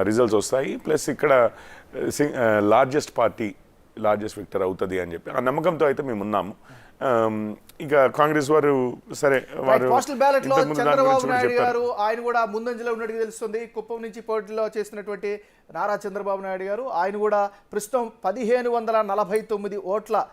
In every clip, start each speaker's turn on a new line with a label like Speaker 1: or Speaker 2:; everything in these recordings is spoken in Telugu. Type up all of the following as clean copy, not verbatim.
Speaker 1: రిజల్ట్స్ వస్తాయి. ప్లస్ ఇక్కడ లార్జెస్ట్ విక్టర్ అవుతుంది అని చెప్పి ఆ నమ్మకంతో అయితే మేము ఉన్నాము. ఇక కాంగ్రెస్ వారు సరే వారు
Speaker 2: పోస్టల్ బ్యాలెట్ లో చంద్రబాబు నాయుడు గారు ఆయన కూడా ముందంజలో ఉన్నట్టుగా తెలుస్తుంది. కుప్పం నుంచి పోటీలో చేసినటువంటి నారా చంద్రబాబు నాయుడు గారు ఆయన కూడా ప్రస్తుతం 1549 ఓట్ల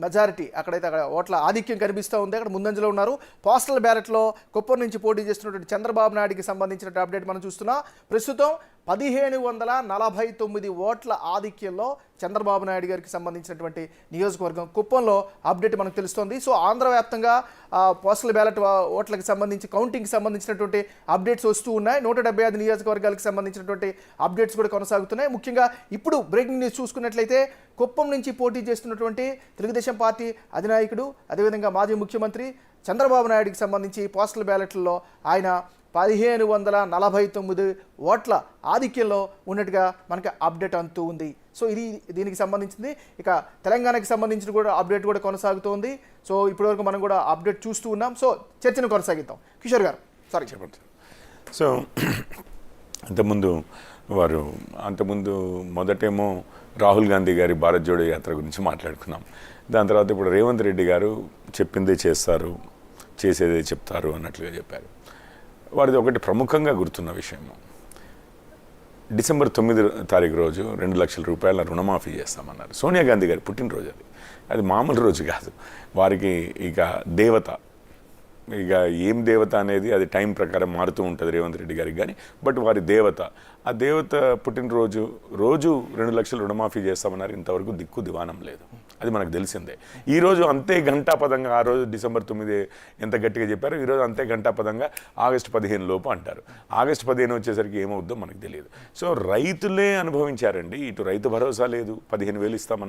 Speaker 2: మెజారిటీ అక్కడ ఓట్ల ఆధిక్యం కనిపిస్తూ ఉంది. అక్కడ ముందంజలో ఉన్నారు. పోస్టల్ బ్యాలెట్లో కుప్పం నుంచి పోటీ చేస్తున్నటువంటి చంద్రబాబు నాయుడుకి సంబంధించిన అప్డేట్ మనం చూస్తున్నాం. ప్రస్తుతం 1549 ఓట్ల ఆధిక్యంలో చంద్రబాబు నాయుడు గారికి సంబంధించినటువంటి నియోజకవర్గం కుప్పంలో అప్డేట్ మనకు తెలుస్తోంది. సో ఆంధ్ర వ్యాప్తంగా పోస్టల్ బ్యాలెట్ ఓట్లకు సంబంధించి కౌంటింగ్కి సంబంధించినటువంటి అప్డేట్స్ వస్తూ ఉన్నాయి. 175 నియోజకవర్గాలకు సంబంధించినటువంటి అప్డేట్స్ కూడా కొనసాగుతున్నాయి. ముఖ్యంగా ఇప్పుడు బ్రేకింగ్ న్యూస్ చూసుకున్నట్లయితే కుప్పం నుంచి పోటీ చేస్తున్నటువంటి తెలుగుదేశం పార్టీ అధినాయకుడు అదేవిధంగా మాజీ ముఖ్యమంత్రి చంద్రబాబు నాయుడుకి సంబంధించి పోస్టల్ బ్యాలెట్లలో ఆయన 1549 ఓట్ల ఆధిక్యంలో ఉన్నట్టుగా మనకి అప్డేట్ అంతూ ఉంది. సో దీనికి సంబంధించింది. ఇక తెలంగాణకి సంబంధించిన కూడా అప్డేట్ కూడా కొనసాగుతోంది. సో ఇప్పటివరకు మనం కూడా అప్డేట్ చూస్తూ ఉన్నాం. సో చర్చను కొనసాగిద్దాం. కిషోర్ గారు సారీ చెప్పండి.
Speaker 1: సో అంతకుముందు మొదటేమో రాహుల్ గాంధీ గారి భారత్ జోడో యాత్ర గురించి మాట్లాడుకున్నాం. దాని తర్వాత ఇప్పుడు రేవంత్ రెడ్డి గారు చెప్పిందే చేస్తారు, చేసేదే చెప్తారు అన్నట్లుగా చెప్పారు. వారిది ఒకటి ప్రముఖంగా గుర్తున్న విషయము, డిసెంబర్ 9 తారీఖు రోజు 2 లక్షల రూపాయల రుణమాఫీ చేస్తామన్నారు. సోనియా గాంధీ గారి పుట్టినరోజు అది మామూలు రోజు కాదు. వారికి ఇక దేవత, ఇక ఏం దేవత అనేది అది టైం ప్రకారం మారుతూ ఉంటుంది రేవంత్ రెడ్డి గారికి. కానీ బట్ వారి దేవత, ఆ దేవత పుట్టినరోజు రోజు 2 లక్షలు రుణమాఫీ చేస్తామన్నారు. ఇంతవరకు దిక్కు దివానం లేదు, అది మనకు తెలిసిందే. ఈరోజు అంతే ఘంటాపదంగా, ఆ రోజు డిసెంబర్ 9 ఎంత గట్టిగా చెప్పారు, ఈరోజు అంతే ఘంటాపదంగా ఆగస్టు 15 లోపు అంటారు. ఆగస్టు 15 వచ్చేసరికి ఏమవుద్దో మనకు తెలియదు. సో రైతులే అనుభవించారండి. ఇటు రైతు భరోసా లేదు, 15,000 ఇస్తామన్నారు.